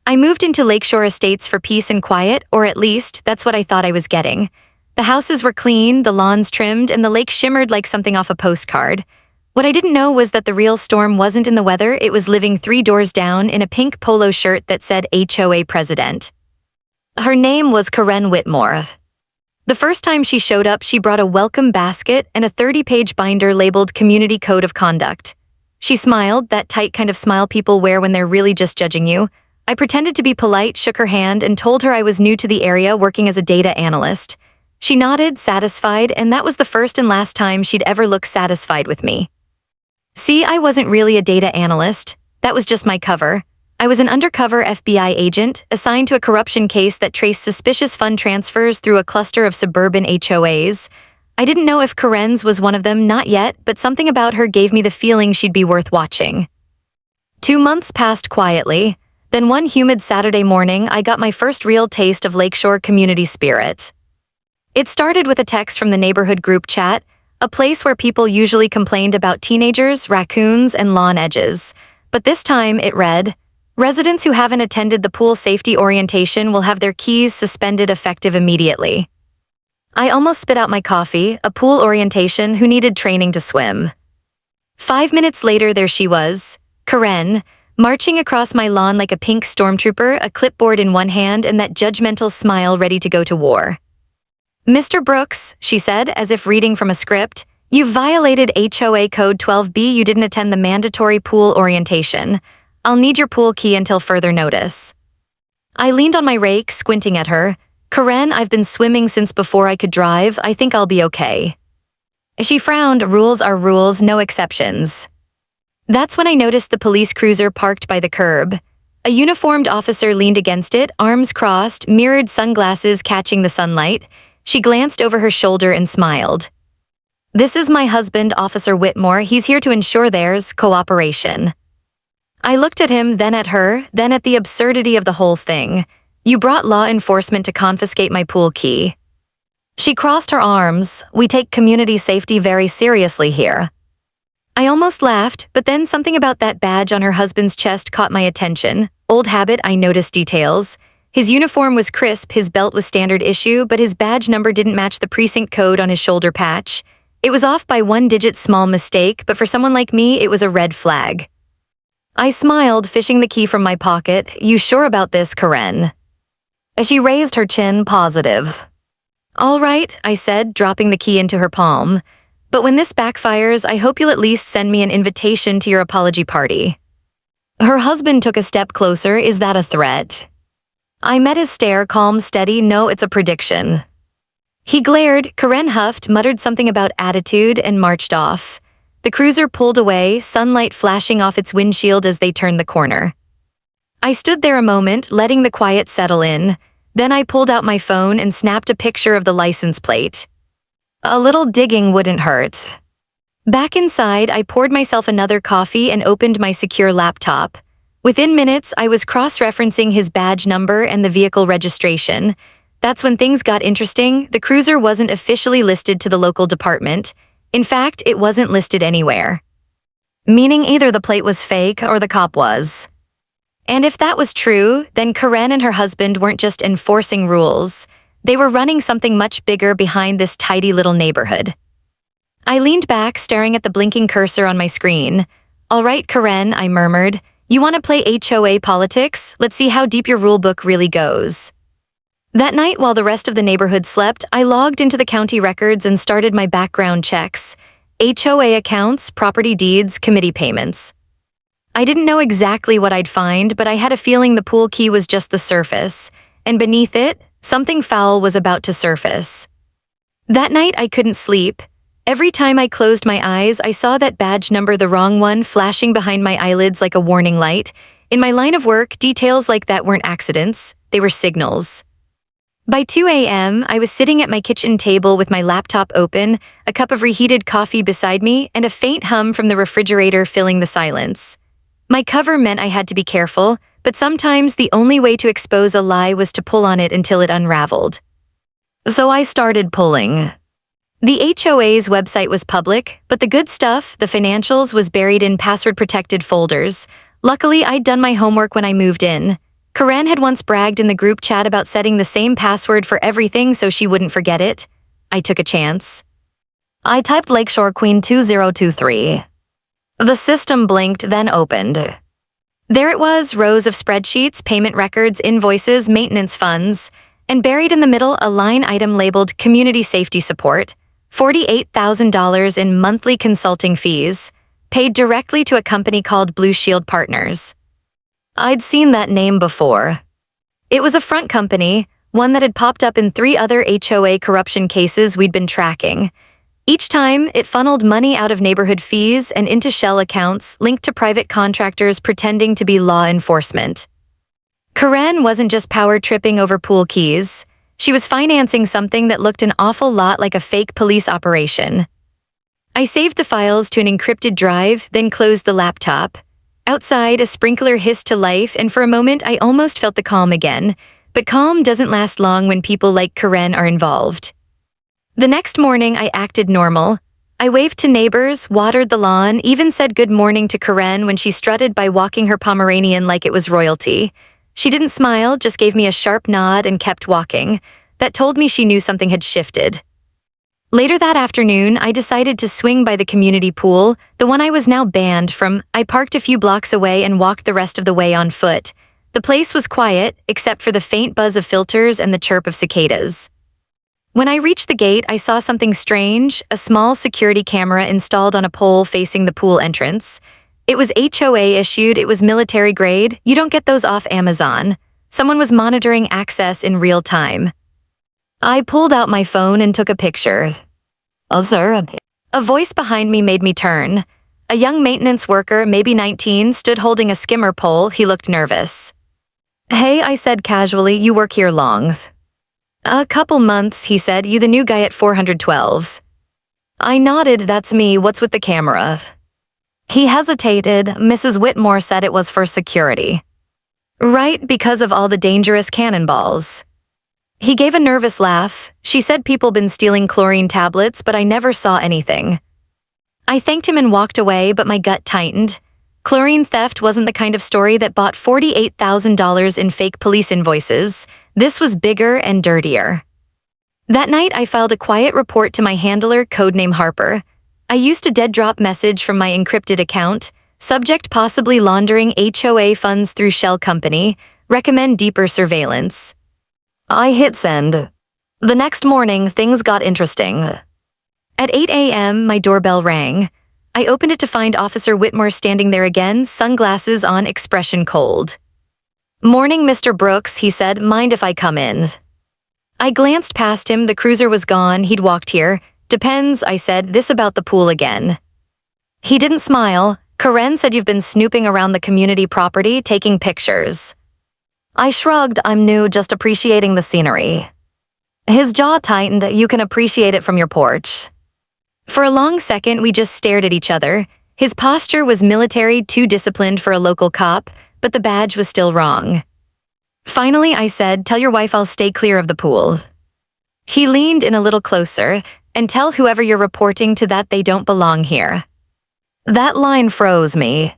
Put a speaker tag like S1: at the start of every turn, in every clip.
S1: I moved into Lakeshore Estates for peace and quiet, or at least, that's what I thought I was getting. The houses were clean, the lawns trimmed, and the lake shimmered like something off a postcard. What I didn't know was that the real storm wasn't in the weather, it was living 3 doors down in a pink polo shirt that said HOA President. Her name was Karen Whitmore. The first time she showed up, she brought a welcome basket and a 30-page binder labeled Community Code of Conduct. She smiled, that tight kind of smile people wear when they're really just judging you. I pretended to be polite, shook her hand, and told her I was new to the area working as a data analyst. She nodded, satisfied, and that was the first and last time she'd ever looked satisfied with me. See, I wasn't really a data analyst. That was just my cover. I was an undercover FBI agent, assigned to a corruption case that traced suspicious fund transfers through a cluster of suburban HOAs. I didn't know if Karen's was one of them, not yet, but something about her gave me the feeling she'd be worth watching. 2 months passed quietly. Then one humid Saturday morning, I got my first real taste of Lakeshore community spirit. It started with a text from the neighborhood group chat, a place where people usually complained about teenagers, raccoons, and lawn edges. But this time it read, "Residents who haven't attended the pool safety orientation will have their keys suspended effective immediately." I almost spit out my coffee, a pool orientation who needed training to swim. 5 minutes later, there she was, Karen, marching across my lawn like a pink stormtrooper, a clipboard in one hand and that judgmental smile ready to go to war. "Mr. Brooks," she said, as if reading from a script, "you've violated HOA Code 12B. You didn't attend the mandatory pool orientation. I'll need your pool key until further notice." I leaned on my rake, squinting at her. "Karen, I've been swimming since before I could drive. I think I'll be okay." She frowned. "Rules are rules, no exceptions." That's when I noticed the police cruiser parked by the curb. A uniformed officer leaned against it, arms crossed, mirrored sunglasses catching the sunlight. She glanced over her shoulder and smiled. "This is my husband, Officer Whitmore. He's here to ensure there's cooperation." I looked at him, then at her, then at the absurdity of the whole thing. "You brought law enforcement to confiscate my pool key." She crossed her arms. "We take community safety very seriously here." I almost laughed, but then something about that badge on her husband's chest caught my attention. Old habit, I noticed details. His uniform was crisp, his belt was standard issue, but his badge number didn't match the precinct code on his shoulder patch. It was off by 1-digit small mistake, but for someone like me, it was a red flag. I smiled, fishing the key from my pocket. "You sure about this, Karen?" As she raised her chin, positive. "All right," I said, dropping the key into her palm. "But when this backfires, I hope you'll at least send me an invitation to your apology party." Her husband took a step closer. "Is that a threat?" I met his stare, calm, steady. "No, it's a prediction." He glared. Karen huffed, muttered something about attitude, and marched off. The cruiser pulled away, sunlight flashing off its windshield as they turned the corner. I stood there a moment, letting the quiet settle in. Then I pulled out my phone and snapped a picture of the license plate. A little digging wouldn't hurt. Back inside, I poured myself another coffee and opened my secure laptop. Within minutes, I was cross-referencing his badge number and the vehicle registration. That's when things got interesting. The cruiser wasn't officially listed to the local department. In fact, it wasn't listed anywhere. Meaning either the plate was fake or the cop was. And if that was true, then Karen and her husband weren't just enforcing rules. They were running something much bigger behind this tidy little neighborhood. I leaned back, staring at the blinking cursor on my screen. "All right, Karen," I murmured. "You want to play HOA politics? Let's see how deep your rulebook really goes." That night, while the rest of the neighborhood slept, I logged into the county records and started my background checks. HOA accounts, property deeds, committee payments. I didn't know exactly what I'd find, but I had a feeling the pool key was just the surface, and beneath it, something foul was about to surface. That night, I couldn't sleep. Every time I closed my eyes, I saw that badge number, the wrong one, flashing behind my eyelids like a warning light. In my line of work, details like that weren't accidents, they were signals. By 2 a.m., I was sitting at my kitchen table with my laptop open, a cup of reheated coffee beside me, and a faint hum from the refrigerator filling the silence. My cover meant I had to be careful, but sometimes the only way to expose a lie was to pull on it until it unraveled. So I started pulling. The HOA's website was public, but the good stuff, the financials, was buried in password-protected folders. Luckily, I'd done my homework when I moved in. Karen had once bragged in the group chat about setting the same password for everything so she wouldn't forget it. I took a chance. I typed Lakeshore Queen 2023. The system blinked, then opened. There it was, rows of spreadsheets, payment records, invoices, maintenance funds, and buried in the middle a line item labeled Community Safety Support, $48,000 in monthly consulting fees, paid directly to a company called Blue Shield Partners. I'd seen that name before. It was a front company, one that had popped up in 3 other HOA corruption cases we'd been tracking. Each time, it funneled money out of neighborhood fees and into shell accounts linked to private contractors pretending to be law enforcement. Karen wasn't just power tripping over pool keys. She was financing something that looked an awful lot like a fake police operation. I saved the files to an encrypted drive, then closed the laptop. Outside, a sprinkler hissed to life, and for a moment I almost felt the calm again. But calm doesn't last long when people like Karen are involved. The next morning, I acted normal. I waved to neighbors, watered the lawn, even said good morning to Karen when she strutted by walking her Pomeranian like it was royalty. She didn't smile, just gave me a sharp nod and kept walking. That told me she knew something had shifted. Later that afternoon, I decided to swing by the community pool, the one I was now banned from. I parked a few blocks away and walked the rest of the way on foot. The place was quiet, except for the faint buzz of filters and the chirp of cicadas. When I reached the gate, I saw something strange, a small security camera installed on a pole facing the pool entrance. It was HOA issued, it was military grade. You don't get those off Amazon. Someone was monitoring access in real time. I pulled out my phone and took a picture. Oh, sir. A voice behind me made me turn. A young maintenance worker, maybe 19, stood holding a skimmer pole. He looked nervous. Hey, I said casually, you work here long? A couple months, he said. You the new guy at 412s? I nodded. That's me. What's with the cameras? He hesitated. Mrs. Whitmore said it was for security. Right, because of all the dangerous cannonballs. He gave a nervous laugh. She said people been stealing chlorine tablets, but I never saw anything. I thanked him and walked away, but my gut tightened. Chlorine theft wasn't the kind of story that bought $48,000 in fake police invoices. This was bigger and dirtier. That night, I filed a quiet report to my handler, codename Harper. I used a dead-drop message from my encrypted account. Subject possibly laundering HOA funds through shell company. Recommend deeper surveillance. I hit send. The next morning, things got interesting. At 8 a.m., my doorbell rang. I opened it to find Officer Whitmore standing there again, sunglasses on, expression cold. Morning, Mr. Brooks, he said. Mind if I come in? I glanced past him. The cruiser was gone. He'd walked here. Depends, I said. This about the pool again. He didn't smile. Karen said you've been snooping around the community property, taking pictures. I shrugged. I'm new, just appreciating the scenery. His jaw tightened. You can appreciate it from your porch. For a long second, we just stared at each other. His posture was military, too disciplined for a local cop, but the badge was still wrong. Finally, I said, tell your wife I'll stay clear of the pool. He leaned in a little closer, and tell whoever you're reporting to that they don't belong here. That line froze me.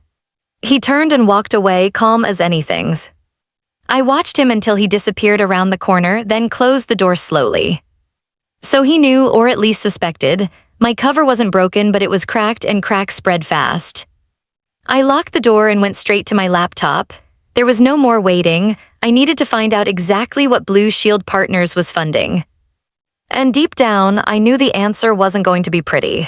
S1: He turned and walked away, calm as anything. I watched him until he disappeared around the corner, then closed the door slowly. So he knew, or at least suspected, my cover wasn't broken, but it was cracked, and cracks spread fast. I locked the door and went straight to my laptop. There was no more waiting. I needed to find out exactly what Blue Shield Partners was funding. And deep down, I knew the answer wasn't going to be pretty.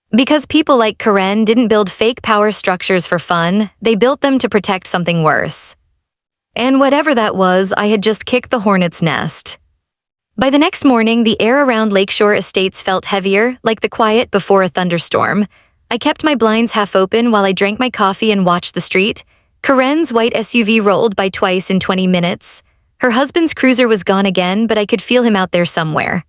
S1: Because people like Karen didn't build fake power structures for fun, they built them to protect something worse. And whatever that was, I had just kicked the hornet's nest. By the next morning, the air around Lakeshore Estates felt heavier, like the quiet before a thunderstorm. I kept my blinds half open while I drank my coffee and watched the street. Karen's white SUV rolled by twice in 20 minutes. Her husband's cruiser was gone again, but I could feel him out there somewhere.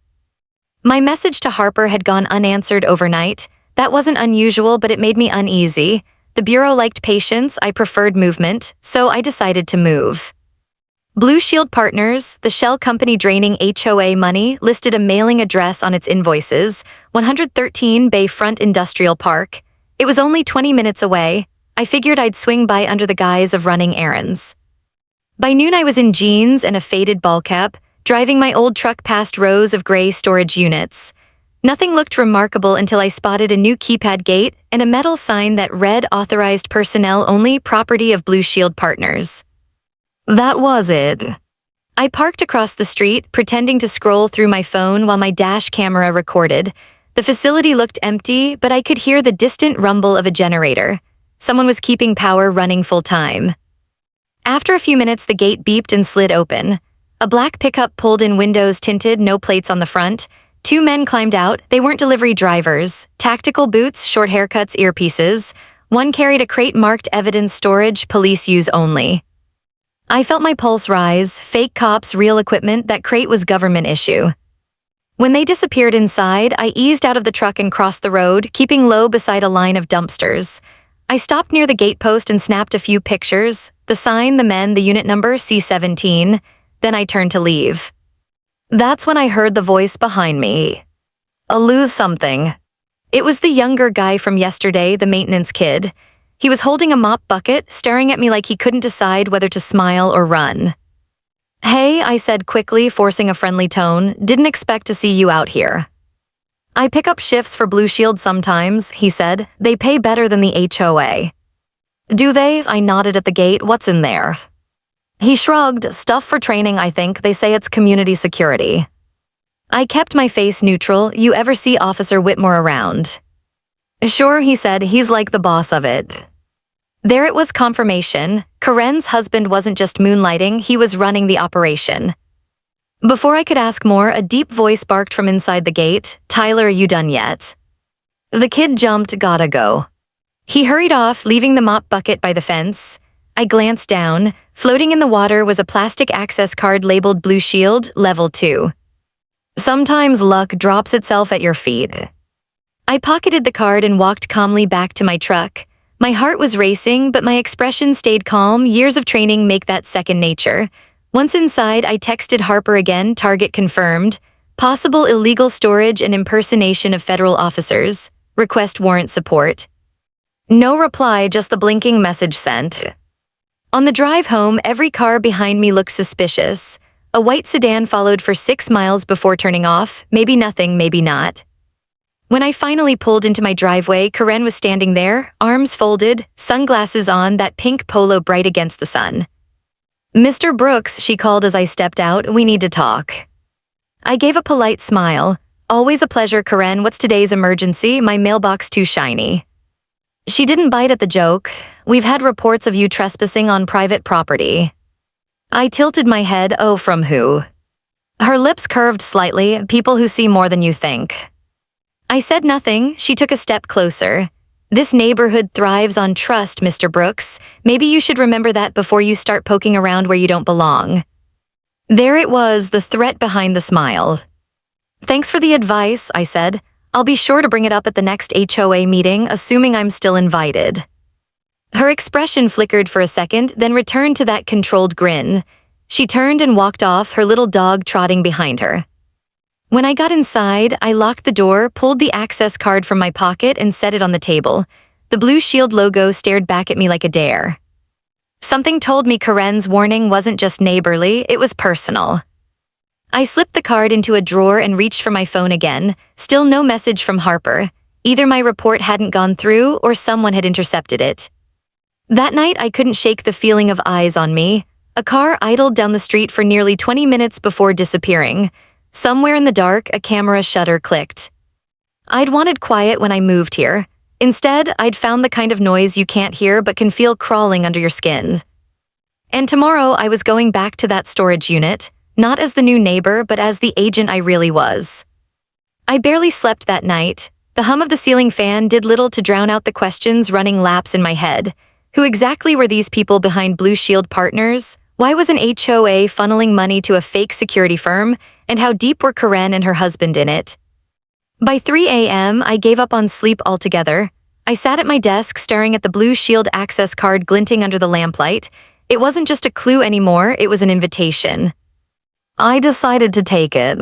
S1: My message to Harper had gone unanswered overnight. That wasn't unusual, but it made me uneasy. The Bureau liked patience, I preferred movement, so I decided to move. Blue Shield Partners, the shell company draining HOA money, listed a mailing address on its invoices, 113 Bayfront Industrial Park. It was only 20 minutes away. I figured I'd swing by under the guise of running errands. By noon, I was in jeans and a faded ball cap, driving my old truck past rows of gray storage units. Nothing looked remarkable until I spotted a new keypad gate and a metal sign that read authorized personnel only, property of Blue Shield Partners. That was it. I parked across the street, pretending to scroll through my phone while my dash camera recorded. The facility looked empty, but I could hear the distant rumble of a generator. Someone was keeping power running full time. After a few minutes, the gate beeped and slid open. A black pickup pulled in, windows tinted, no plates on the front. Two men climbed out. They weren't delivery drivers. Tactical boots, short haircuts, earpieces. One carried a crate marked evidence storage, police use only. I felt my pulse rise. Fake cops, real equipment. That crate was government issue. When they disappeared inside, I eased out of the truck and crossed the road, keeping low beside a line of dumpsters. I stopped near the gatepost and snapped a few pictures. The sign, the men, the unit number, C17. Then I turned to leave. That's when I heard the voice behind me. I'll lose something. It was the younger guy from yesterday, the maintenance kid. He was holding a mop bucket, staring at me like he couldn't decide whether to smile or run. Hey, I said quickly, forcing a friendly tone. Didn't expect to see you out here. I pick up shifts for Blue Shield sometimes, he said. They pay better than the HOA. Do they? I nodded at the gate. What's in there? He shrugged. Stuff for training, I think. They say it's community security. I kept my face neutral. You ever see Officer Whitmore around? Sure, he said. He's like the boss of it. There it was, confirmation. Karen's husband wasn't just moonlighting, he was running the operation. Before I could ask more, a deep voice barked from inside the gate. Tyler, are you done yet? The kid jumped. Gotta go. He hurried off, leaving the mop bucket by the fence. I glanced down. Floating in the water was a plastic access card labeled Blue Shield, Level 2. Sometimes luck drops itself at your feet. I pocketed the card and walked calmly back to my truck. My heart was racing, but my expression stayed calm. Years of training make that second nature. Once inside, I texted Harper again, target confirmed. Possible illegal storage and impersonation of federal officers. Request warrant support. No reply, just the blinking message sent. On the drive home, every car behind me looked suspicious. A white sedan followed for 6 miles before turning off. Maybe nothing, maybe not. When I finally pulled into my driveway, Karen was standing there, arms folded, sunglasses on, that pink polo bright against the sun. Mr. Brooks, she called as I stepped out, we need to talk. I gave a polite smile. Always a pleasure, Karen. What's today's emergency? My mailbox too shiny. She didn't bite at the joke. We've had reports of you trespassing on private property. I tilted my head. Oh, from who? Her lips curved slightly. People who see more than you think. I said nothing. She took a step closer. This neighborhood thrives on trust, Mr. Brooks. Maybe you should remember that before you start poking around where you don't belong. There it was, the threat behind the smile. Thanks for the advice, I said. I'll be sure to bring it up at the next HOA meeting, assuming I'm still invited. Her expression flickered for a second, then returned to that controlled grin. She turned and walked off, her little dog trotting behind her. When I got inside, I locked the door, pulled the access card from my pocket, and set it on the table. The Blue Shield logo stared back at me like a dare. Something told me Karen's warning wasn't just neighborly, it was personal. I slipped the card into a drawer and reached for my phone again. Still no message from Harper. Either my report hadn't gone through or someone had intercepted it. That night, I couldn't shake the feeling of eyes on me. A car idled down the street for nearly 20 minutes before disappearing. Somewhere in the dark, a camera shutter clicked. I'd wanted quiet when I moved here. Instead, I'd found the kind of noise you can't hear but can feel crawling under your skin. And tomorrow, I was going back to that storage unit. Not as the new neighbor, but as the agent I really was. I barely slept that night. The hum of the ceiling fan did little to drown out the questions running laps in my head. Who exactly were these people behind Blue Shield Partners? Why was an HOA funneling money to a fake security firm? And how deep were Karen and her husband in it? By 3 a.m., I gave up on sleep altogether. I sat at my desk staring at the Blue Shield access card glinting under the lamplight. It wasn't just a clue anymore, it was an invitation. I decided to take it.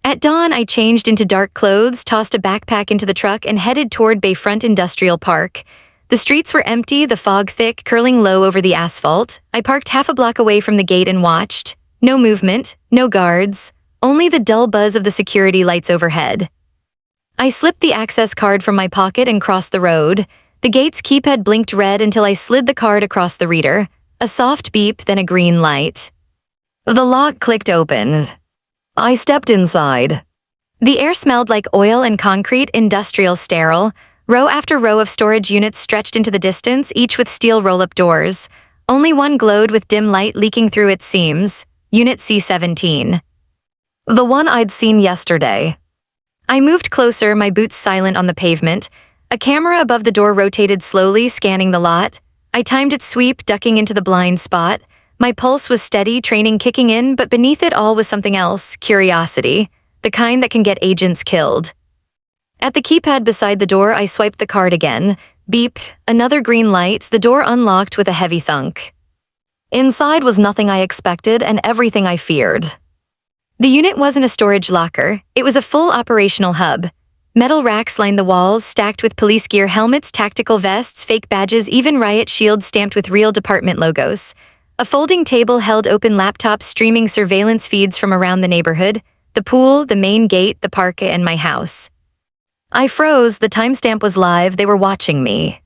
S1: At dawn, I changed into dark clothes, tossed a backpack into the truck, and headed toward Bayfront Industrial Park. The streets were empty, the fog thick, curling low over the asphalt. I parked half a block away from the gate and watched. No movement, no guards, only the dull buzz of the security lights overhead. I slipped the access card from my pocket and crossed the road. The gate's keypad blinked red until I slid the card across the reader. A soft beep, then a green light. The lock clicked open. I stepped inside. The air smelled like oil and concrete, industrial sterile. Row after row of storage units stretched into the distance, each with steel roll-up doors. Only one glowed with dim light leaking through its seams. Unit C-17. The one I'd seen yesterday. I moved closer, my boots silent on the pavement. A camera above the door rotated slowly, scanning the lot. I timed its sweep, ducking into the blind spot. My pulse was steady, training kicking in, but beneath it all was something else, curiosity. The kind that can get agents killed. At the keypad beside the door, I swiped the card again. Beep, another green light, the door unlocked with a heavy thunk. Inside was nothing I expected and everything I feared. The unit wasn't a storage locker, it was a full operational hub. Metal racks lined the walls, stacked with police gear, helmets, tactical vests, fake badges, even riot shields stamped with real department logos. A folding table held open laptops streaming surveillance feeds from around the neighborhood, the pool, the main gate, the park, and my house. I froze, the timestamp was live, they were watching me.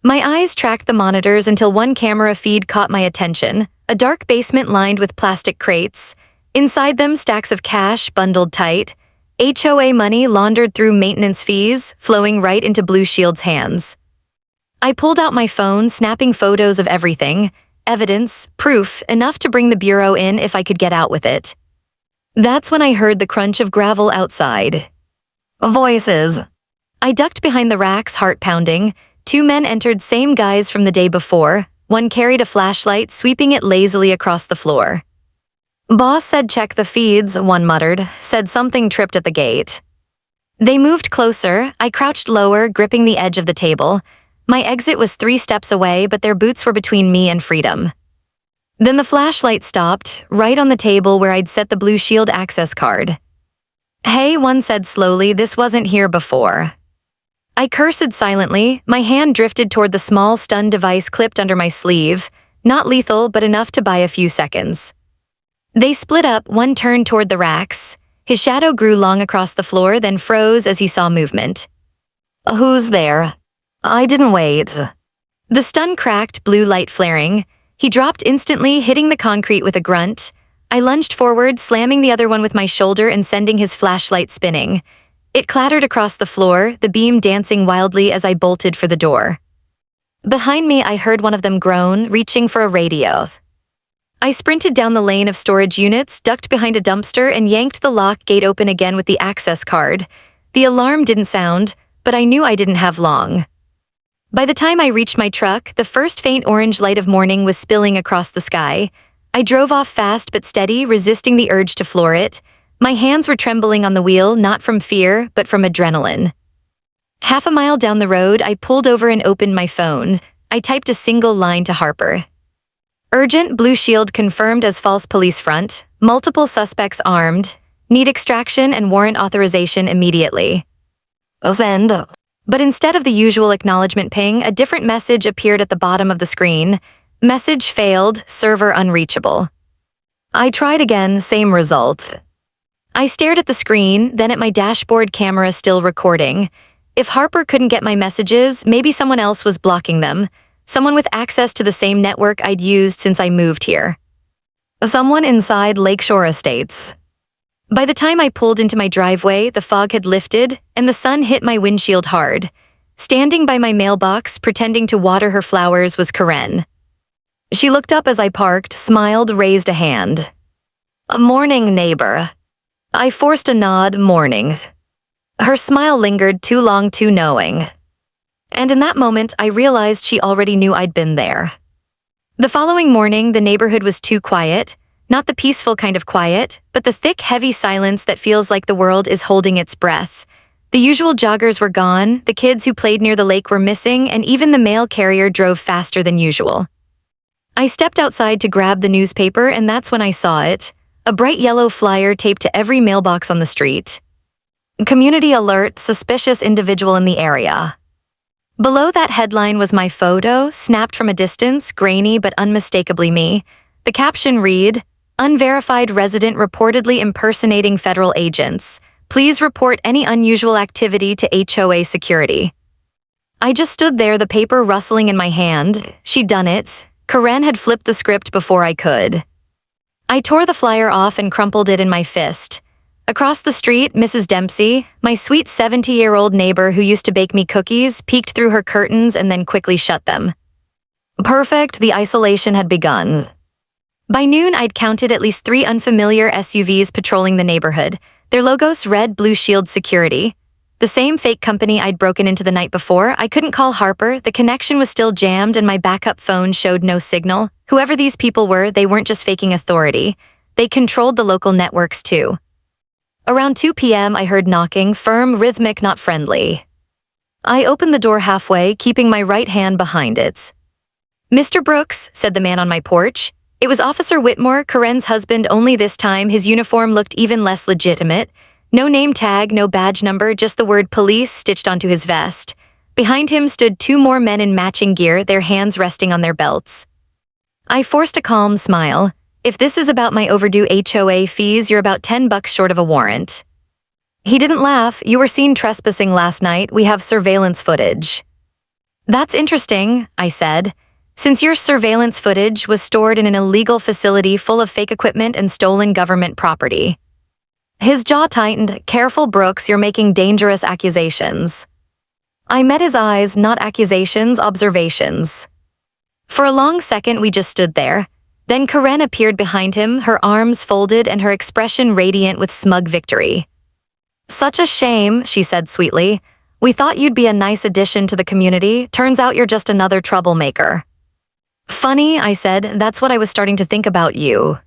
S1: My eyes tracked the monitors until one camera feed caught my attention, a dark basement lined with plastic crates. Inside them, stacks of cash bundled tight. HOA money laundered through maintenance fees, flowing right into Blue Shield's hands. I pulled out my phone, snapping photos of everything. Evidence, proof, enough to bring the bureau in if I could get out with it. That's when I heard the crunch of gravel outside. Voices. I ducked behind the racks, heart pounding. Two men entered, same guys from the day before. One carried a flashlight, sweeping it lazily across the floor. Boss said check the feeds, one muttered, said something tripped at the gate. They moved closer, I crouched lower, gripping the edge of the table. My exit was 3 steps away, but their boots were between me and freedom. Then the flashlight stopped, right on the table where I'd set the Blue Shield access card. Hey, one said slowly, this wasn't here before. I cursed silently, my hand drifted toward the small stun device clipped under my sleeve, not lethal but enough to buy a few seconds. They split up, one turned toward the racks. His shadow grew long across the floor, then froze as he saw movement. Who's there? I didn't wait. The stun cracked, blue light flaring. He dropped instantly, hitting the concrete with a grunt. I lunged forward, slamming the other one with my shoulder and sending his flashlight spinning. It clattered across the floor, the beam dancing wildly as I bolted for the door. Behind me, I heard one of them groan, reaching for a radio. I sprinted down the lane of storage units, ducked behind a dumpster, and yanked the lock gate open again with the access card. The alarm didn't sound, but I knew I didn't have long. By the time I reached my truck, the first faint orange light of morning was spilling across the sky. I drove off fast but steady, resisting the urge to floor it. My hands were trembling on the wheel, not from fear, but from adrenaline. Half a mile down the road, I pulled over and opened my phone. I typed a single line to Harper. Urgent, Blue Shield confirmed as false police front. Multiple suspects armed. Need extraction and warrant authorization immediately. Send. But instead of the usual acknowledgement ping, a different message appeared at the bottom of the screen. Message failed, server unreachable. I tried again, same result. I stared at the screen, then at my dashboard camera still recording. If Harper couldn't get my messages, maybe someone else was blocking them. Someone with access to the same network I'd used since I moved here. Someone inside Lakeshore Estates. By the time I pulled into my driveway, the fog had lifted, and the sun hit my windshield hard. Standing by my mailbox, pretending to water her flowers, was Karen. She looked up as I parked, smiled, raised a hand. Morning, neighbor. I forced a nod, morning. Her smile lingered, too long, too knowing. And in that moment, I realized she already knew I'd been there. The following morning, the neighborhood was too quiet, not the peaceful kind of quiet, but the thick, heavy silence that feels like the world is holding its breath. The usual joggers were gone, the kids who played near the lake were missing, and even the mail carrier drove faster than usual. I stepped outside to grab the newspaper, and that's when I saw it, a bright yellow flyer taped to every mailbox on the street. Community alert, suspicious individual in the area. Below that headline was my photo, snapped from a distance, grainy but unmistakably me. The caption read, "Unverified resident reportedly impersonating federal agents. Please report any unusual activity to HOA security." I just stood there, the paper rustling in my hand. She'd done it. Karen had flipped the script before I could. I tore the flyer off and crumpled it in my fist. Across the street, Mrs. Dempsey, my sweet 70-year-old neighbor who used to bake me cookies, peeked through her curtains and then quickly shut them. Perfect, the isolation had begun. By noon, I'd counted at least 3 unfamiliar SUVs patrolling the neighborhood, their logos red Blue Shield Security. The same fake company I'd broken into the night before. I couldn't call Harper, the connection was still jammed and my backup phone showed no signal. Whoever these people were, they weren't just faking authority. They controlled the local networks too. Around 2 p.m., I heard knocking, firm, rhythmic, not friendly. I opened the door halfway, keeping my right hand behind it. "Mr. Brooks," said the man on my porch. It was Officer Whitmore, Karen's husband, only this time his uniform looked even less legitimate. No name tag, no badge number, just the word police stitched onto his vest. Behind him stood 2 more men in matching gear, their hands resting on their belts. I forced a calm smile. "If this is about my overdue HOA fees, you're about $10 short of a warrant." He didn't laugh. "You were seen trespassing last night. We have surveillance footage." "That's interesting," I said. "Since your surveillance footage was stored in an illegal facility full of fake equipment and stolen government property." His jaw tightened. "Careful, Brooks, you're making dangerous accusations." I met his eyes, not accusations, observations. For a long second, we just stood there. Then Karen appeared behind him, her arms folded and her expression radiant with smug victory. "Such a shame," she said sweetly. "We thought you'd be a nice addition to the community. Turns out you're just another troublemaker." "Funny," I said. "That's what I was starting to think about you."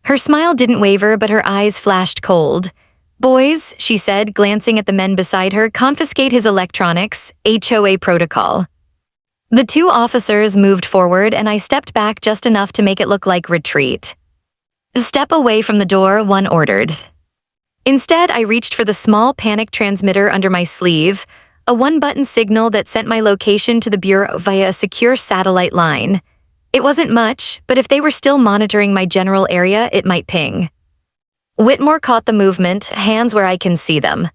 S1: Her smile didn't waver, but her eyes flashed cold. "Boys," she said, glancing at the men beside her, "confiscate his electronics, HOA protocol." The 2 officers moved forward and I stepped back just enough to make it look like retreat. "Step away from the door," one ordered. Instead, I reached for the small panic transmitter under my sleeve, a 1-button signal that sent my location to the bureau via a secure satellite line. It wasn't much, but if they were still monitoring my general area, it might ping. Whitmore caught the movement, hands where I can see them.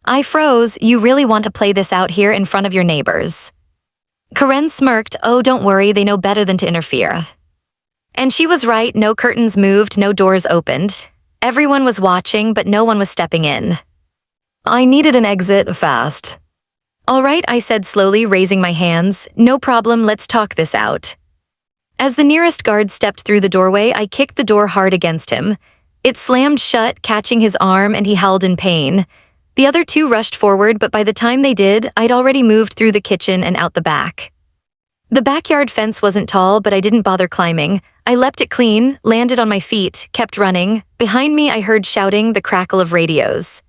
S1: I froze. "You really want to play this out here in front of your neighbors?" Karen smirked. "Oh, don't worry, they know better than to interfere." And she was right. No curtains moved, no doors opened. Everyone was watching, but no one was stepping in. I needed an exit fast. "All right," I said slowly, raising my hands. "No problem, let's talk this out." As the nearest guard stepped through the doorway, I kicked the door hard against him. It slammed shut, catching his arm, and he howled in pain. The other 2 rushed forward, but by the time they did, I'd already moved through the kitchen and out the back. The backyard fence wasn't tall, but I didn't bother climbing. I leapt it clean, landed on my feet, kept running. Behind me, I heard shouting, the crackle of radios.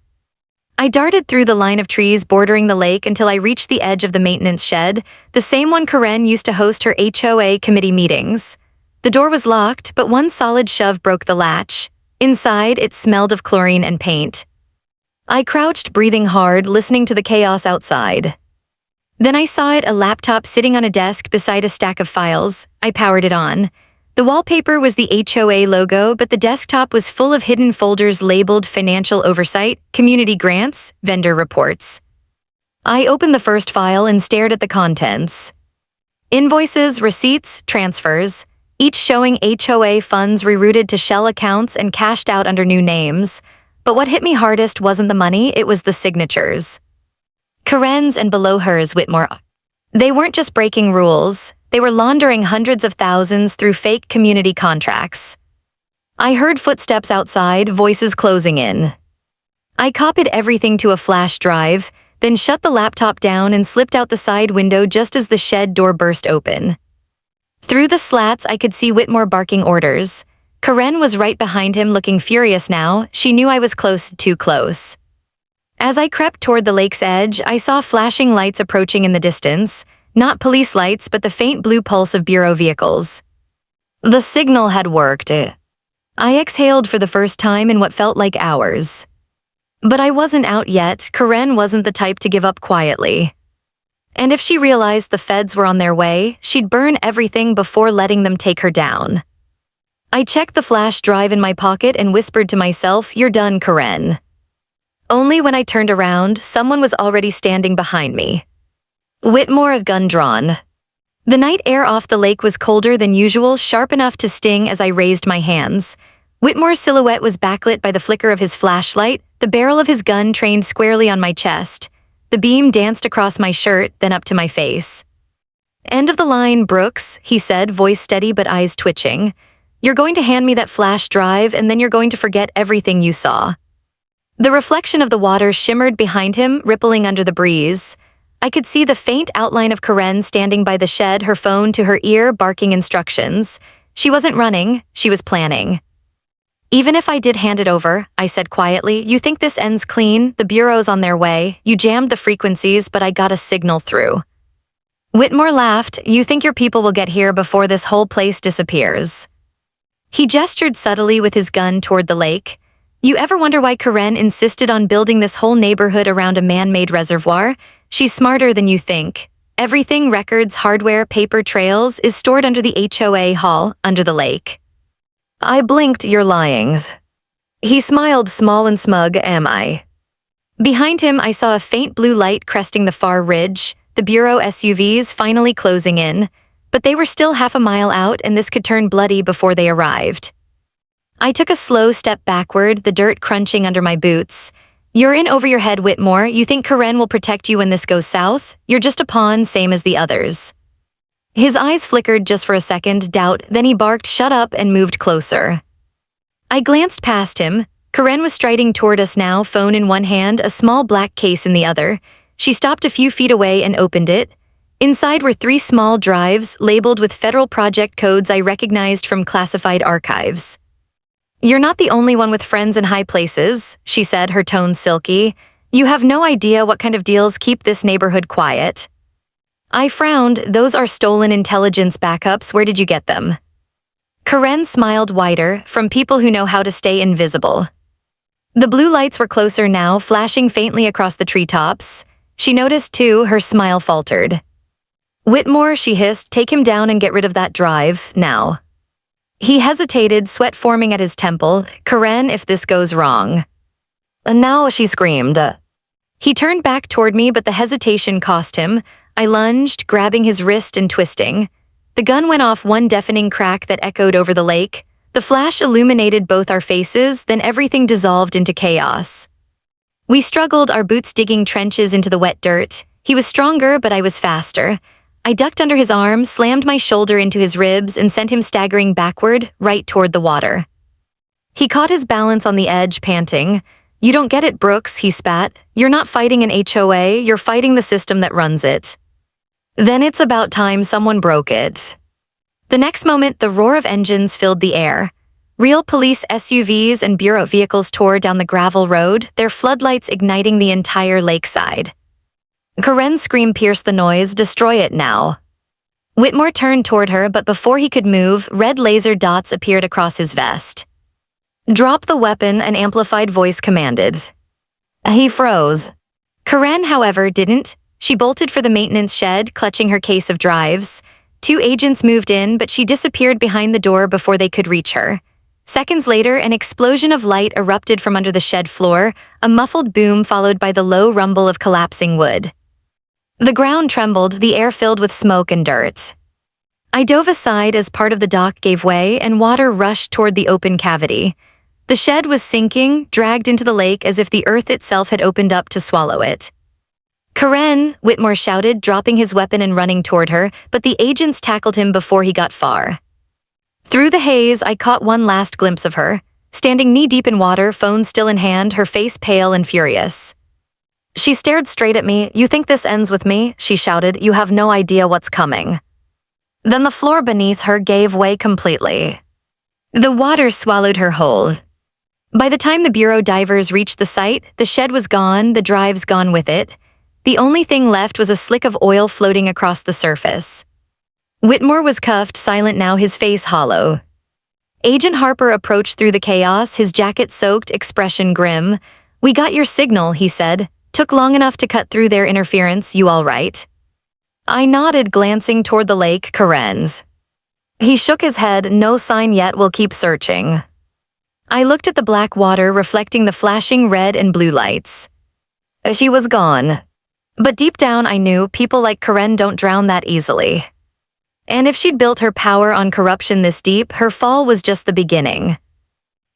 S1: I darted through the line of trees bordering the lake until I reached the edge of the maintenance shed, the same one Karen used to host her HOA committee meetings. The door was locked, but one solid shove broke the latch. Inside, it smelled of chlorine and paint. I crouched, breathing hard, listening to the chaos outside. Then I saw it, a laptop sitting on a desk beside a stack of files. I powered it on. The wallpaper was the HOA logo, but the desktop was full of hidden folders labeled Financial Oversight, Community Grants, Vendor Reports. I opened the first file and stared at the contents. Invoices, receipts, transfers, each showing HOA funds rerouted to shell accounts and cashed out under new names. But what hit me hardest wasn't the money, it was the signatures. Karen's and below hers, Whitmore. They weren't just breaking rules, they were laundering hundreds of thousands through fake community contracts. I heard footsteps outside, voices closing in. I copied everything to a flash drive, then shut the laptop down and slipped out the side window just as the shed door burst open. Through the slats, I could see Whitmore barking orders. Karen was right behind him, looking furious now. She knew I was close, too close. As I crept toward the lake's edge, I saw flashing lights approaching in the distance. Not police lights, but the faint blue pulse of bureau vehicles. The signal had worked. I exhaled for the first time in what felt like hours. But I wasn't out yet. Karen wasn't the type to give up quietly. And if she realized the feds were on their way, she'd burn everything before letting them take her down. I checked the flash drive in my pocket and whispered to myself, "You're done, Karen." Only when I turned around, someone was already standing behind me. Whitmore's gun drawn. The night air off the lake was colder than usual, sharp enough to sting as I raised my hands. Whitmore's silhouette was backlit by the flicker of his flashlight, the barrel of his gun trained squarely on my chest. The beam danced across my shirt, then up to my face. "End of the line, Brooks," he said, voice steady but eyes twitching. "You're going to hand me that flash drive, and then you're going to forget everything you saw." The reflection of the water shimmered behind him, rippling under the breeze. I could see the faint outline of Karen standing by the shed, her phone to her ear, barking instructions. She wasn't running, she was planning. "Even if I did hand it over," I said quietly, "you think this ends clean? The bureau's on their way. You jammed the frequencies, but I got a signal through." Whitmore laughed. "You think your people will get here before this whole place disappears?" He gestured subtly with his gun toward the lake. "You ever wonder why Karen insisted on building this whole neighborhood around a man-made reservoir? She's smarter than you think. Everything, records, hardware, paper trails, is stored under the HOA hall, under the lake." I blinked. "You're lying." He smiled, small and smug. "Am I?" Behind him, I saw a faint blue light cresting the far ridge, the bureau SUVs finally closing in. But they were still half a mile out, and this could turn bloody before they arrived. I took a slow step backward, the dirt crunching under my boots. "You're in over your head, Whitmore. You think Karen will protect you when this goes south? You're just a pawn, same as the others." His eyes flickered just for a second, doubt, then he barked, "Shut up," and moved closer. I glanced past him. Karen was striding toward us now, phone in one hand, a small black case in the other. She stopped a few feet away and opened it. Inside were 3 small drives, labeled with federal project codes I recognized from classified archives. "You're not the only one with friends in high places," she said, her tone silky. "You have no idea what kind of deals keep this neighborhood quiet." I frowned. "Those are stolen intelligence backups. Where did you get them?" Karen smiled wider, "From people who know how to stay invisible." The blue lights were closer now, flashing faintly across the treetops. She noticed too, her smile faltered. "Whitmore," she hissed, "take him down and get rid of that drive, now." He hesitated, sweat forming at his temple. "Karen, if this goes wrong." "And now," she screamed. He turned back toward me, but the hesitation cost him. I lunged, grabbing his wrist and twisting. The gun went off, one deafening crack that echoed over the lake. The flash illuminated both our faces, then everything dissolved into chaos. We struggled, our boots digging trenches into the wet dirt. He was stronger, but I was faster. I ducked under his arm, slammed my shoulder into his ribs, and sent him staggering backward, right toward the water. He caught his balance on the edge, panting. "You don't get it, Brooks," he spat. "You're not fighting an HOA, you're fighting the system that runs it." Then it's about time someone broke it. The next moment, the roar of engines filled the air. Real police SUVs and bureau vehicles tore down the gravel road, their floodlights igniting the entire lakeside. Karen's scream pierced the noise. "Destroy it now." Whitmore turned toward her, but before he could move, red laser dots appeared across his vest. "Drop the weapon," an amplified voice commanded. He froze. Karen, however, didn't. She bolted for the maintenance shed, clutching her case of drives. 2 agents moved in, but she disappeared behind the door before they could reach her. Seconds later, an explosion of light erupted from under the shed floor, a muffled boom followed by the low rumble of collapsing wood. The ground trembled, the air filled with smoke and dirt. I dove aside as part of the dock gave way and water rushed toward the open cavity. The shed was sinking, dragged into the lake as if the earth itself had opened up to swallow it. "Karen," Whitmore shouted, dropping his weapon and running toward her, but the agents tackled him before he got far. Through the haze, I caught one last glimpse of her, standing knee-deep in water, phone still in hand, her face pale and furious. She stared straight at me. "You think this ends with me?" she shouted. "You have no idea what's coming." Then the floor beneath her gave way completely. The water swallowed her whole. By the time the bureau divers reached the site, the shed was gone, the drives gone with it. The only thing left was a slick of oil floating across the surface. Whitmore was cuffed, silent now, his face hollow. Agent Harper approached through the chaos, his jacket soaked, expression grim. "We got your signal," he said. "Took long enough to cut through their interference. You all right?" I nodded, glancing toward the lake, Karen's. He shook his head, no sign yet, we'll keep searching. I looked at the black water reflecting the flashing red and blue lights. She was gone. But deep down I knew people like Karen don't drown that easily. And if she'd built her power on corruption this deep, her fall was just the beginning.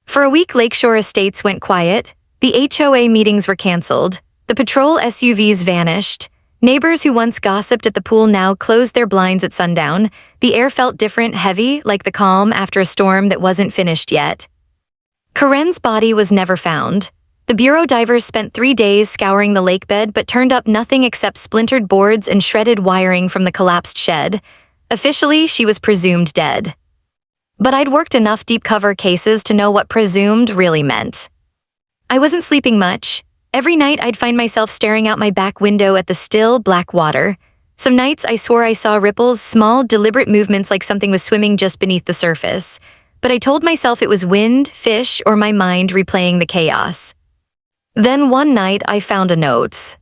S1: For a week, Lakeshore Estates went quiet. The HOA meetings were canceled. The patrol SUVs vanished. Neighbors who once gossiped at the pool now closed their blinds at sundown. The air felt different, heavy, like the calm after a storm that wasn't finished yet. Karen's body was never found. The bureau divers spent 3 days scouring the lake bed but turned up nothing except splintered boards and shredded wiring from the collapsed shed. Officially, she was presumed dead. But I'd worked enough deep cover cases to know what presumed really meant. I wasn't sleeping much. Every night I'd find myself staring out my back window at the still, black water. Some nights I swore I saw ripples, small, deliberate movements like something was swimming just beneath the surface. But I told myself it was wind, fish, or my mind replaying the chaos. Then one night I found a note.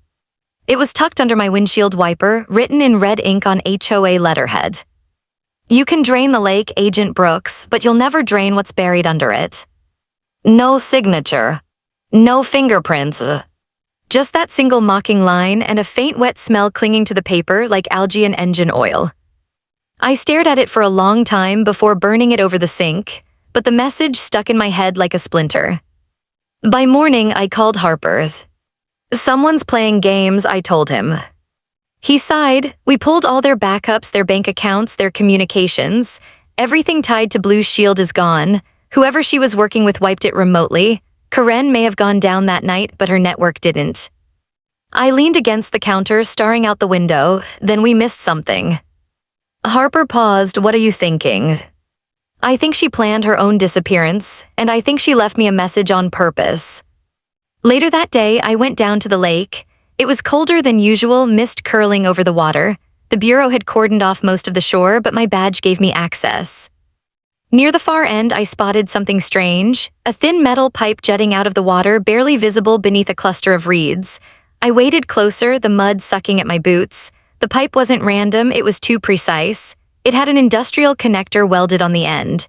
S1: It was tucked under my windshield wiper, written in red ink on HOA letterhead. You can drain the lake, Agent Brooks, but you'll never drain what's buried under it. No signature. No fingerprints. Just that single mocking line and a faint wet smell clinging to the paper like algae and engine oil. I stared at it for a long time before burning it over the sink, but the message stuck in my head like a splinter. By morning, I called Harper's. Someone's playing games, I told him. He sighed. We pulled all their backups, their bank accounts, their communications. Everything tied to Blue Shield is gone. Whoever she was working with wiped it remotely. Karen may have gone down that night, but her network didn't. I leaned against the counter, staring out the window. Then we missed something. Harper paused. What are you thinking? I think she planned her own disappearance, and I think she left me a message on purpose. Later that day, I went down to the lake. It was colder than usual, mist curling over the water. The bureau had cordoned off most of the shore, but my badge gave me access. Near the far end, I spotted something strange, a thin metal pipe jutting out of the water, barely visible beneath a cluster of reeds. I waded closer, the mud sucking at my boots. The pipe wasn't random, it was too precise. It had an industrial connector welded on the end.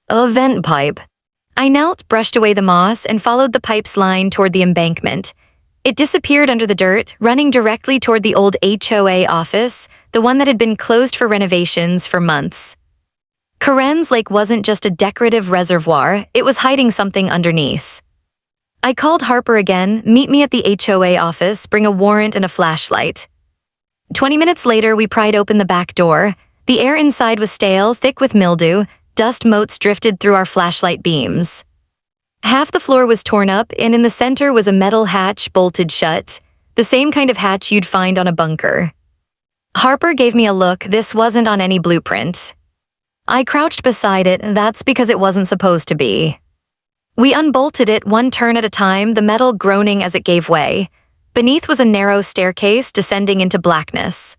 S1: A vent pipe. I knelt, brushed away the moss, and followed the pipe's line toward the embankment. It disappeared under the dirt, running directly toward the old HOA office, the one that had been closed for renovations for months. Karen's lake wasn't just a decorative reservoir, it was hiding something underneath. I called Harper again, meet me at the HOA office, bring a warrant and a flashlight. 20 minutes later, we pried open the back door. The air inside was stale, thick with mildew. Dust motes drifted through our flashlight beams. Half the floor was torn up, and in the center was a metal hatch bolted shut, the same kind of hatch you'd find on a bunker. Harper gave me a look. This wasn't on any blueprint. I crouched beside it. That's because it wasn't supposed to be. We unbolted it, one turn at a time, the metal groaning as it gave way. Beneath was a narrow staircase descending into blackness.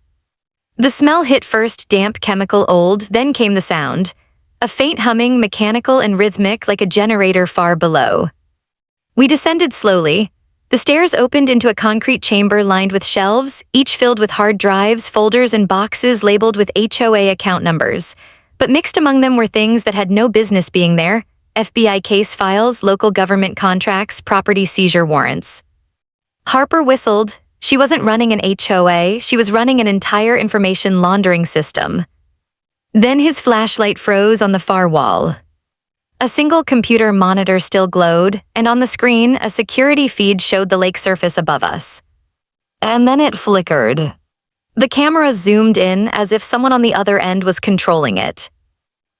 S1: The smell hit first, damp, chemical, old, then came the sound. A faint humming, mechanical and rhythmic like a generator far below. We descended slowly. The stairs opened into a concrete chamber lined with shelves, each filled with hard drives, folders, and boxes labeled with HOA account numbers. But mixed among them were things that had no business being there: FBI case files, local government contracts, property seizure warrants. Harper whistled. She wasn't running an HOA, she was running an entire information laundering system. Then his flashlight froze on the far wall. A single computer monitor still glowed, and on the screen, a security feed showed the lake surface above us. And then it flickered. The camera zoomed in as if someone on the other end was controlling it.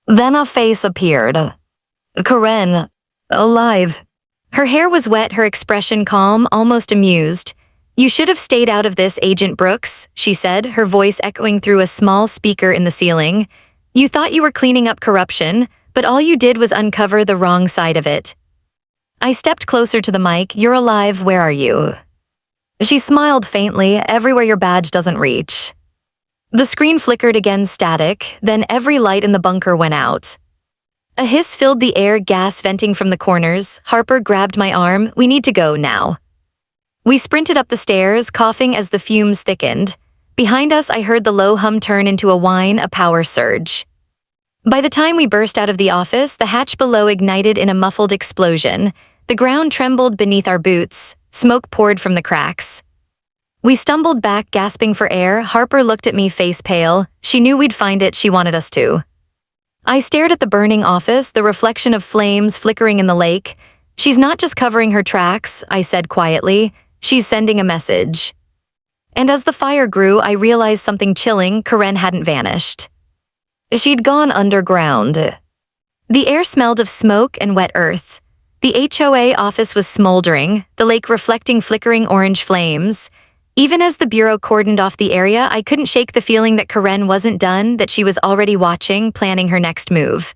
S1: Then a face appeared. Karen, alive. Her hair was wet, her expression calm, almost amused. You should have stayed out of this, Agent Brooks, she said, her voice echoing through a small speaker in the ceiling. You thought you were cleaning up corruption, but all you did was uncover the wrong side of it. I stepped closer to the mic. You're alive, where are you? She smiled faintly, everywhere your badge doesn't reach. The screen flickered again, static, then every light in the bunker went out. A hiss filled the air, gas venting from the corners. Harper grabbed my arm. We need to go now. We sprinted up the stairs, coughing as the fumes thickened. Behind us, I heard the low hum turn into a whine, a power surge. By the time we burst out of the office, the hatch below ignited in a muffled explosion. The ground trembled beneath our boots. Smoke poured from the cracks. We stumbled back, gasping for air. Harper looked at me, face pale. She knew we'd find it, she wanted us to. I stared at the burning office, the reflection of flames flickering in the lake. She's not just covering her tracks, I said quietly. She's sending a message. And as the fire grew, I realized something chilling. Karen hadn't vanished. She'd gone underground. The air smelled of smoke and wet earth. The HOA office was smoldering, the lake reflecting flickering orange flames. Even as the bureau cordoned off the area, I couldn't shake the feeling that Karen wasn't done, that she was already watching, planning her next move.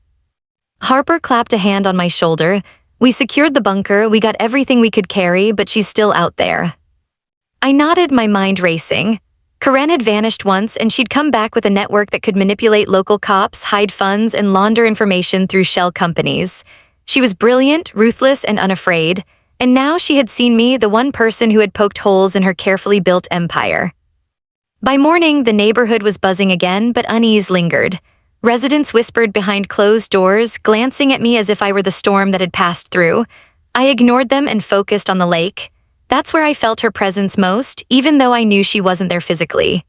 S1: Harper clapped a hand on my shoulder. We secured the bunker, we got everything we could carry, but she's still out there. I nodded, my mind racing. Karen had vanished once, and she'd come back with a network that could manipulate local cops, hide funds, and launder information through shell companies. She was brilliant, ruthless, and unafraid, and now she had seen me, the one person who had poked holes in her carefully built empire. By morning, the neighborhood was buzzing again, but unease lingered. Residents whispered behind closed doors, glancing at me as if I were the storm that had passed through. I ignored them and focused on the lake. That's where I felt her presence most, even though I knew she wasn't there physically.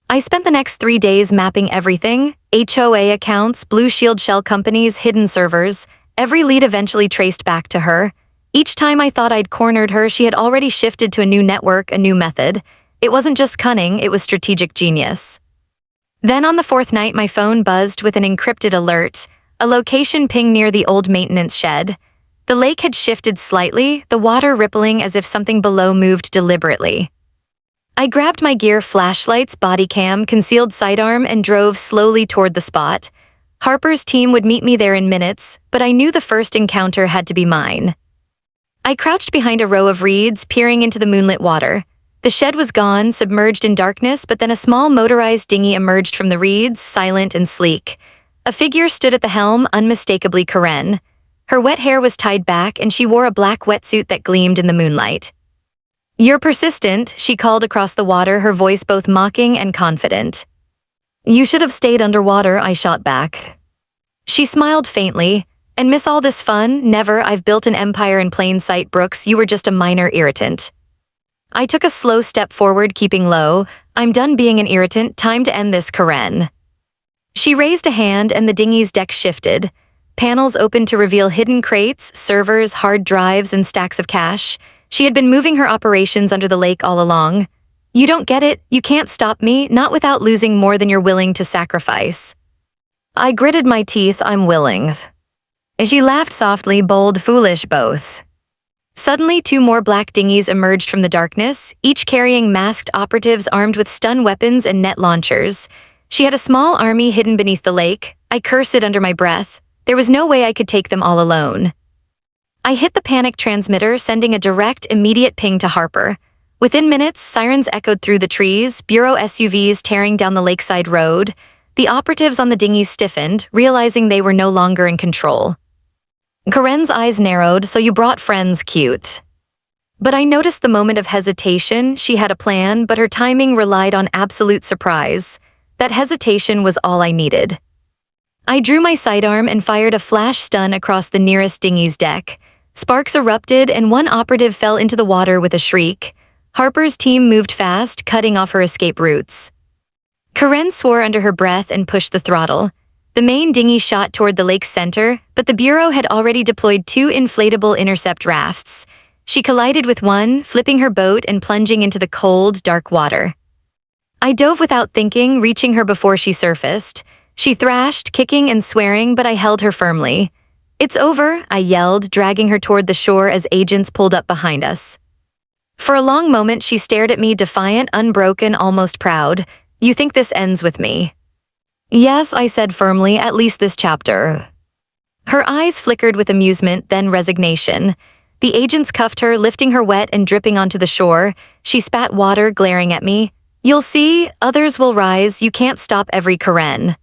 S1: I spent the next 3 days mapping everything: HOA accounts, Blue Shield shell companies, hidden servers. Every lead eventually traced back to her. Each time I thought I'd cornered her, she had already shifted to a new network, a new method. It wasn't just cunning, it was strategic genius. Then on the 4th night, my phone buzzed with an encrypted alert, a location ping near the old maintenance shed. The lake had shifted slightly, the water rippling as if something below moved deliberately. I grabbed my gear, flashlights, body cam, concealed sidearm, and drove slowly toward the spot. Harper's team would meet me there in minutes, but I knew the first encounter had to be mine. I crouched behind a row of reeds, peering into the moonlit water. The shed was gone, submerged in darkness, but then a small motorized dinghy emerged from the reeds, silent and sleek. A figure stood at the helm, unmistakably Karen. Her wet hair was tied back, and she wore a black wetsuit that gleamed in the moonlight. "You're persistent," she called across the water, her voice both mocking and confident. "You should have stayed underwater," I shot back. She smiled faintly. "And miss all this fun? Never. I've built an empire in plain sight, Brooks. You were just a minor irritant." I took a slow step forward, keeping low. "I'm done being an irritant. Time to end this, Karen." She raised a hand, and the dinghy's deck shifted. Panels opened to reveal hidden crates, servers, hard drives, and stacks of cash. She had been moving her operations under the lake all along. "You don't get it. You can't stop me, not without losing more than you're willing to sacrifice." I gritted my teeth. "I'm willing." She laughed softly, bold, foolish, both. Suddenly, 2 more black dinghies emerged from the darkness, each carrying masked operatives armed with stun weapons and net launchers. She had a small army hidden beneath the lake. I cursed under my breath. There was no way I could take them all alone. I hit the panic transmitter, sending a direct, immediate ping to Harper. Within minutes, sirens echoed through the trees, bureau SUVs tearing down the lakeside road. The operatives on the dinghies stiffened, realizing they were no longer in control. Karen's eyes narrowed. "So you brought friends, cute." But I noticed the moment of hesitation. She had a plan, but her timing relied on absolute surprise. That hesitation was all I needed. I drew my sidearm and fired a flash stun across the nearest dinghy's deck. Sparks erupted, and one operative fell into the water with a shriek. Harper's team moved fast, cutting off her escape routes. Karen swore under her breath and pushed the throttle. The main dinghy shot toward the lake's center, but the Bureau had already deployed 2 inflatable intercept rafts. She collided with one, flipping her boat and plunging into the cold, dark water. I dove without thinking, reaching her before she surfaced. She thrashed, kicking and swearing, but I held her firmly. "It's over," I yelled, dragging her toward the shore as agents pulled up behind us. For a long moment, she stared at me, defiant, unbroken, almost proud. "You think this ends with me?" "Yes," I said firmly, "at least this chapter." Her eyes flickered with amusement, then resignation. The agents cuffed her, lifting her wet and dripping onto the shore. She spat water, glaring at me. "You'll see, others will rise. You can't stop every Karen."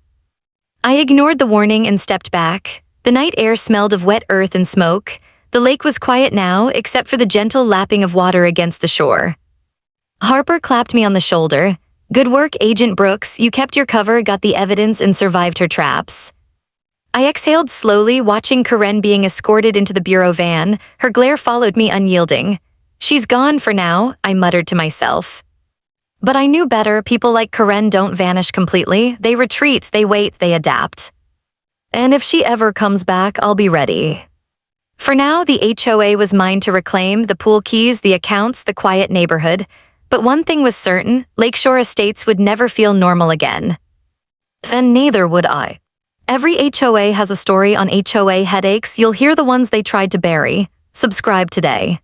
S1: I ignored the warning and stepped back. The night air smelled of wet earth and smoke. The lake was quiet now, except for the gentle lapping of water against the shore. Harper clapped me on the shoulder. Good work, Agent Brooks. You kept your cover, got the evidence, and survived her traps. I exhaled slowly, watching Karen being escorted into the bureau van. Her glare followed me unyielding. She's gone for now, I muttered to myself. But I knew better. People like Karen don't vanish completely. They retreat, they wait, they adapt. And if she ever comes back, I'll be ready. For now, the HOA was mine to reclaim, the pool keys, the accounts, the quiet neighborhood. But one thing was certain, Lakeshore Estates would never feel normal again. And neither would I. Every HOA has a story on HOA Headaches. You'll hear the ones they tried to bury. Subscribe today.